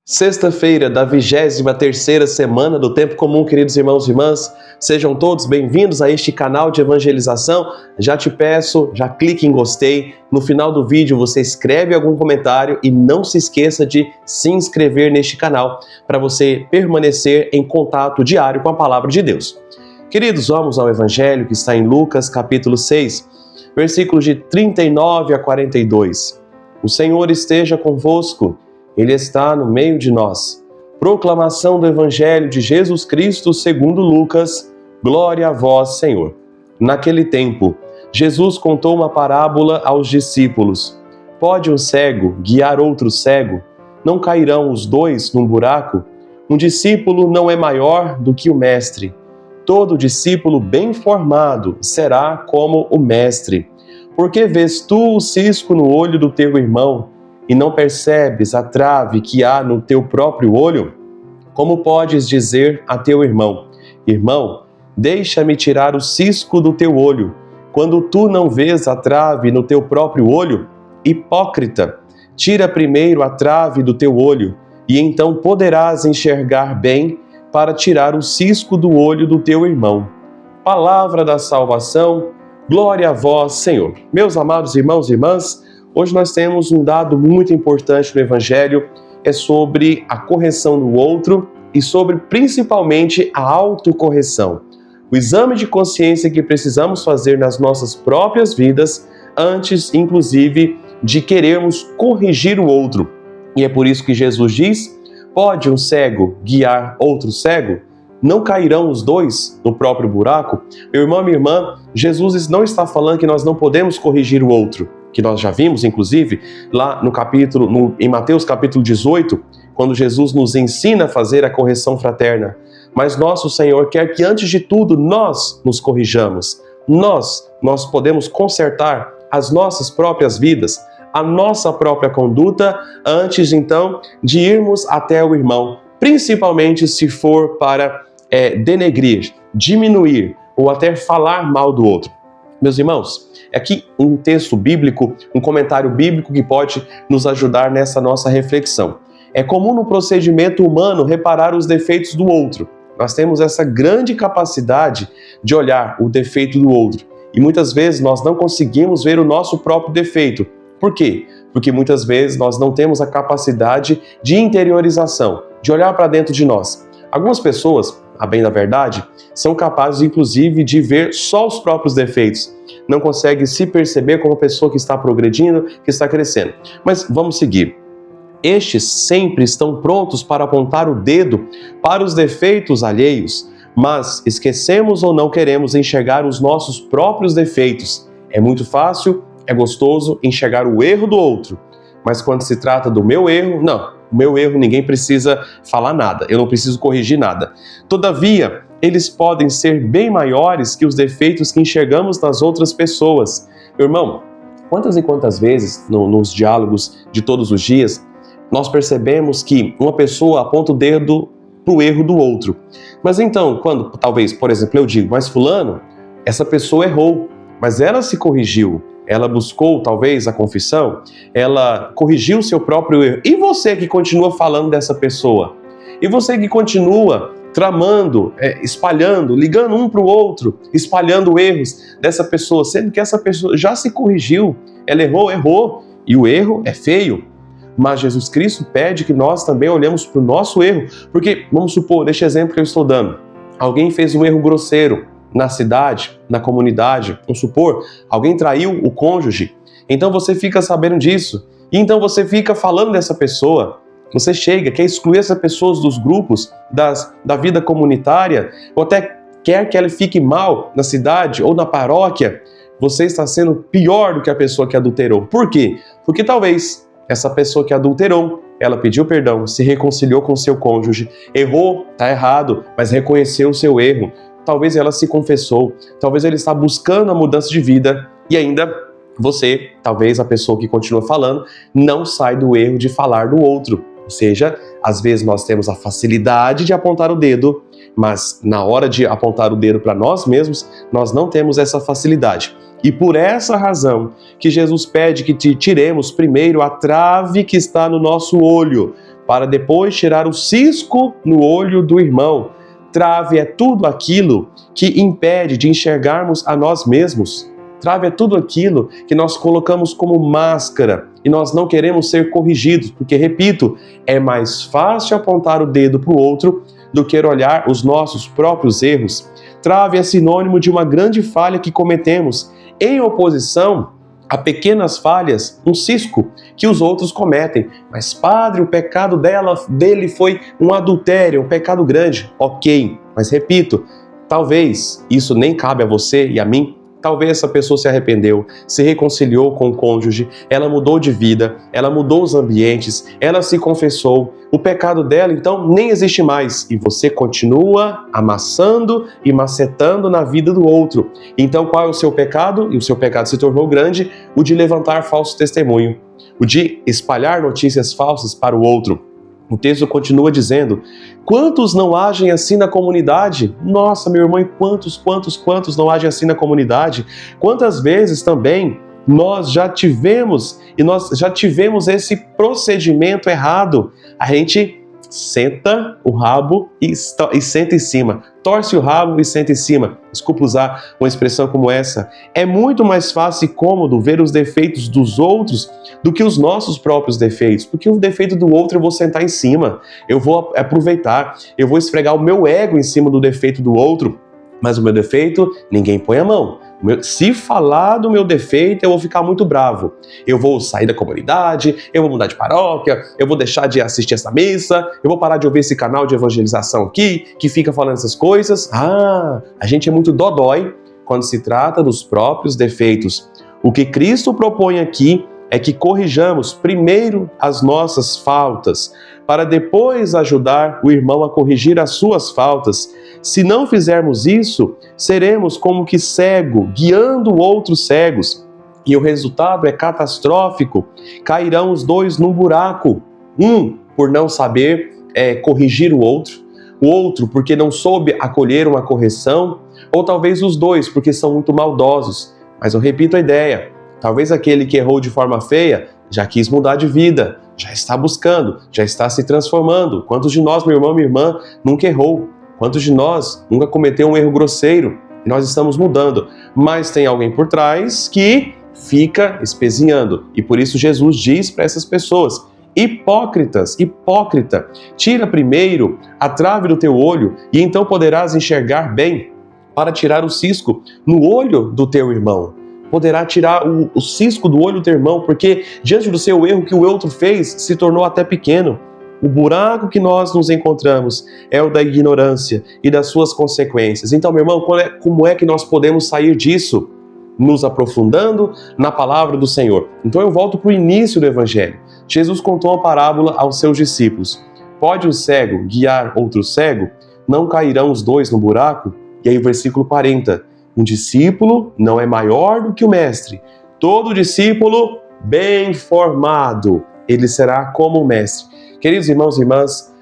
Sexta-feira da 23ª semana do Tempo Comum, queridos irmãos e irmãs, sejam todos bem-vindos a este canal de evangelização. Já te peço, já clique em gostei, no final do vídeo você escreve algum comentário e não se esqueça de se inscrever neste canal para você permanecer em contato diário com a Palavra de Deus. Queridos, vamos ao Evangelho que está em Lucas capítulo 6, versículos de 39 a 42. O Senhor esteja convosco. Ele está no meio de nós. Proclamação do Evangelho de Jesus Cristo segundo Lucas. Glória a vós, Senhor. Naquele tempo, Jesus contou uma parábola aos discípulos. Pode um cego guiar outro cego? Não cairão os dois num buraco? Um discípulo não é maior do que o mestre. Todo discípulo bem formado será como o mestre. Por que vês tu o cisco no olho do teu irmão e não percebes a trave que há no teu próprio olho? Como podes dizer a teu irmão: irmão, deixa-me tirar o cisco do teu olho, quando tu não vês a trave no teu próprio olho? Hipócrita, tira primeiro a trave do teu olho, e então poderás enxergar bem para tirar o cisco do olho do teu irmão. Palavra da salvação, glória a vós, Senhor. Meus amados irmãos e irmãs, hoje nós temos um dado muito importante no Evangelho, é sobre a correção do outro e sobre principalmente a autocorreção. O exame de consciência que precisamos fazer nas nossas próprias vidas antes, inclusive, de querermos corrigir o outro. E é por isso que Jesus diz: pode um cego guiar outro cego? Não cairão os dois no próprio buraco? Meu irmão, minha irmã, Jesus não está falando que nós não podemos corrigir o outro, que nós já vimos, inclusive, lá em Mateus capítulo 18, quando Jesus nos ensina a fazer a correção fraterna. Mas nosso Senhor quer que, antes de tudo, nós nos corrijamos. Nós podemos consertar as nossas próprias vidas, a nossa própria conduta, antes, então, de irmos até o irmão, principalmente se for para denegrir, diminuir ou até falar mal do outro. Meus irmãos, aqui um texto bíblico, um comentário bíblico que pode nos ajudar nessa nossa reflexão. É comum no procedimento humano reparar os defeitos do outro. Nós temos essa grande capacidade de olhar o defeito do outro. E muitas vezes nós não conseguimos ver o nosso próprio defeito. Por quê? Porque muitas vezes nós não temos a capacidade de interiorização, de olhar para dentro de nós. Algumas pessoas, a bem da verdade, são capazes inclusive de ver só os próprios defeitos. Não conseguem se perceber como pessoa que está progredindo, que está crescendo. Mas vamos seguir. Estes sempre estão prontos para apontar o dedo para os defeitos alheios, mas esquecemos ou não queremos enxergar os nossos próprios defeitos. É muito fácil, é gostoso enxergar o erro do outro, mas quando se trata do meu erro, não. O meu erro ninguém precisa falar nada, eu não preciso corrigir nada. Todavia, eles podem ser bem maiores que os defeitos que enxergamos nas outras pessoas. Meu irmão, quantas e quantas vezes nos diálogos de todos os dias, nós percebemos que uma pessoa aponta o dedo para o erro do outro. Mas então, quando talvez, por exemplo, eu digo, mas fulano, essa pessoa errou, mas ela se corrigiu. Ela buscou, talvez, a confissão, ela corrigiu o seu próprio erro. E você que continua falando dessa pessoa? E você que continua tramando, espalhando, ligando um para o outro, espalhando erros dessa pessoa, sendo que essa pessoa já se corrigiu, ela errou, e o erro é feio. Mas Jesus Cristo pede que nós também olhemos para o nosso erro, porque, vamos supor, neste exemplo que eu estou dando, alguém fez um erro grosseiro na cidade, na comunidade, vamos supor, alguém traiu o cônjuge, então você fica sabendo disso, e então você fica falando dessa pessoa, você chega, quer excluir essa pessoa dos grupos, da vida comunitária, ou até quer que ela fique mal na cidade ou na paróquia, você está sendo pior do que a pessoa que adulterou. Por quê? Porque talvez essa pessoa que adulterou, ela pediu perdão, se reconciliou com seu cônjuge, errou, está errado, mas reconheceu o seu erro. Talvez ela se confessou, talvez ele está buscando a mudança de vida e ainda você, talvez a pessoa que continua falando, não sai do erro de falar do outro. Ou seja, às vezes nós temos a facilidade de apontar o dedo, mas na hora de apontar o dedo para nós mesmos, nós não temos essa facilidade. E por essa razão que Jesus pede que tiremos primeiro a trave que está no nosso olho, para depois tirar o cisco no olho do irmão. Trave é tudo aquilo que impede de enxergarmos a nós mesmos. Trave é tudo aquilo que nós colocamos como máscara e nós não queremos ser corrigidos, porque, repito, é mais fácil apontar o dedo para o outro do que olhar os nossos próprios erros. Trave é sinônimo de uma grande falha que cometemos em oposição a pequenas falhas, um cisco que os outros cometem. Mas, padre, o pecado dele foi um adultério, um pecado grande. Ok, mas repito, talvez isso nem cabe a você e a mim. Talvez essa pessoa se arrependeu, se reconciliou com o cônjuge, ela mudou de vida, ela mudou os ambientes, ela se confessou. O pecado dela, então, nem existe mais. E você continua amassando e macetando na vida do outro. Então, qual é o seu pecado? E o seu pecado se tornou grande, o de levantar falso testemunho, o de espalhar notícias falsas para o outro. O texto continua dizendo: quantos não agem assim na comunidade? Nossa, meu irmão, e quantos não agem assim na comunidade? Quantas vezes também nós já tivemos esse procedimento errado? A gente senta o rabo e senta em cima, torce o rabo e senta em cima. Desculpa usar uma expressão como essa. É muito mais fácil e cômodo ver os defeitos dos outros do que os nossos próprios defeitos, porque o defeito do outro eu vou sentar em cima, eu vou aproveitar, eu vou esfregar o meu ego em cima do defeito do outro, mas o meu defeito ninguém põe a mão. Se falar do meu defeito, eu vou ficar muito bravo. Eu vou sair da comunidade, eu vou mudar de paróquia, eu vou deixar de assistir essa missa, eu vou parar de ouvir esse canal de evangelização aqui, que fica falando essas coisas. A gente é muito dodói quando se trata dos próprios defeitos. O que Cristo propõe aqui é que corrijamos primeiro as nossas faltas, para depois ajudar o irmão a corrigir as suas faltas. Se não fizermos isso, seremos como que cego, guiando outros cegos. E o resultado é catastrófico. Cairão os dois num buraco. Um, por não saber corrigir o outro porque não soube acolher uma correção, ou talvez os dois, porque são muito maldosos. Mas eu repito a ideia. Talvez aquele que errou de forma feia já quis mudar de vida, já está buscando, já está se transformando. Quantos de nós, meu irmão, minha irmã, nunca errou? Quantos de nós nunca cometeu um erro grosseiro? E nós estamos mudando. Mas tem alguém por trás que fica espezinhando. E por isso Jesus diz para essas pessoas: hipócrita, tira primeiro a trave do teu olho e então poderás enxergar bem para tirar o cisco no olho do teu irmão. Poderá tirar o cisco do olho do teu irmão, porque diante do seu erro que o outro fez, se tornou até pequeno. O buraco que nós nos encontramos é o da ignorância e das suas consequências. Então, meu irmão, como é que nós podemos sair disso? Nos aprofundando na palavra do Senhor. Então eu volto para o início do Evangelho. Jesus contou uma parábola aos seus discípulos. Pode o cego guiar outro cego? Não cairão os dois no buraco? E aí o versículo 40. Um discípulo não é maior do que o mestre. Todo discípulo bem formado, ele será como o mestre. Queridos irmãos e irmãs,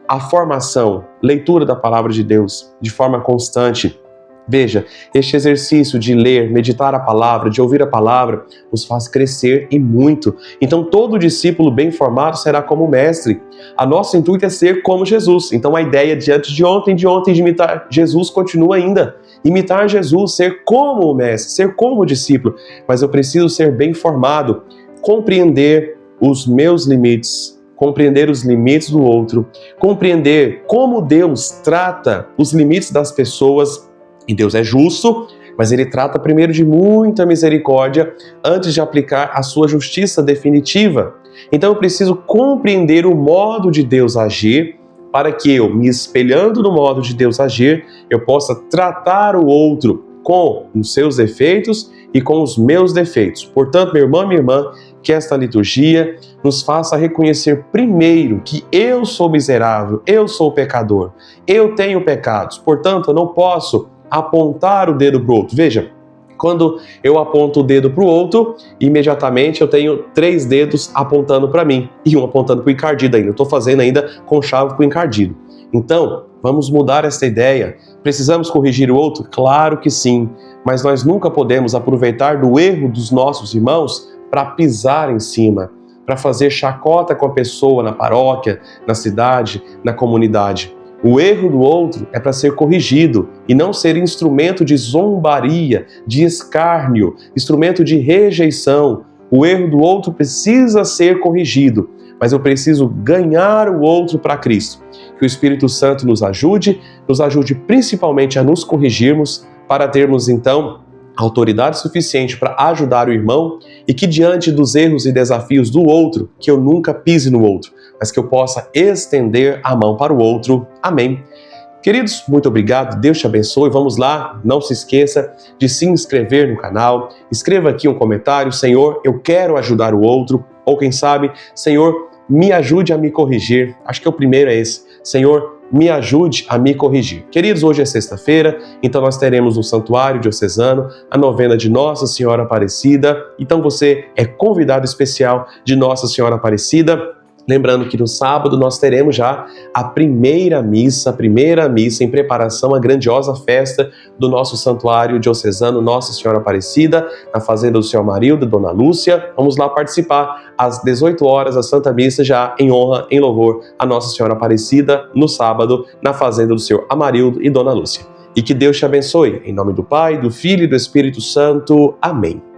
a formação, leitura da palavra de Deus de forma constante. Veja, este exercício de ler, meditar a palavra, de ouvir a palavra, nos faz crescer e muito. Então, todo discípulo bem formado será como o mestre. A nossa intuito é ser como Jesus. Então, a ideia diante de ontem de imitar Jesus continua ainda. Imitar Jesus, ser como o mestre, ser como o discípulo. Mas eu preciso ser bem formado, compreender os meus limites, compreender os limites do outro, compreender como Deus trata os limites das pessoas. E Deus é justo, mas Ele trata primeiro de muita misericórdia antes de aplicar a sua justiça definitiva. Então eu preciso compreender o modo de Deus agir para que eu, me espelhando no modo de Deus agir, eu possa tratar o outro com os seus defeitos e com os meus defeitos. Portanto, meu irmão e minha irmã, que esta liturgia nos faça reconhecer primeiro que eu sou miserável, eu sou pecador, eu tenho pecados, portanto eu não posso apontar o dedo para o outro. Veja, quando eu aponto o dedo para o outro, imediatamente eu tenho 3 dedos apontando para mim e um apontando para o encardido ainda. Eu estou fazendo ainda conchavo com o encardido. Então, vamos mudar essa ideia. Precisamos corrigir o outro? Claro que sim, mas nós nunca podemos aproveitar do erro dos nossos irmãos para pisar em cima. para fazer chacota com a pessoa na paróquia, na cidade, na comunidade. O erro do outro é para ser corrigido e não ser instrumento de zombaria, de escárnio, instrumento de rejeição. O erro do outro precisa ser corrigido, mas eu preciso ganhar o outro para Cristo. Que o Espírito Santo nos ajude principalmente a nos corrigirmos para termos então autoridade suficiente para ajudar o irmão e que diante dos erros e desafios do outro, que eu nunca pise no outro, mas que eu possa estender a mão para o outro. Amém. Queridos, muito obrigado, Deus te abençoe. Vamos lá, não se esqueça de se inscrever no canal, escreva aqui um comentário: Senhor, eu quero ajudar o outro, ou quem sabe, Senhor, me ajude a me corrigir. Acho que o primeiro é esse: Senhor, me ajude a me corrigir. Queridos, hoje é sexta-feira, então nós teremos no Santuário Diocesano a novena de Nossa Senhora Aparecida. Então você é convidado especial de Nossa Senhora Aparecida. Lembrando que no sábado nós teremos já a primeira missa em preparação à grandiosa festa do nosso Santuário Diocesano Nossa Senhora Aparecida, na fazenda do seu Amarildo e Dona Lúcia. Vamos lá participar às 18 horas a Santa Missa, já em honra, em louvor a Nossa Senhora Aparecida, no sábado, na fazenda do seu Amarildo e Dona Lúcia. E que Deus te abençoe. Em nome do Pai, do Filho e do Espírito Santo. Amém.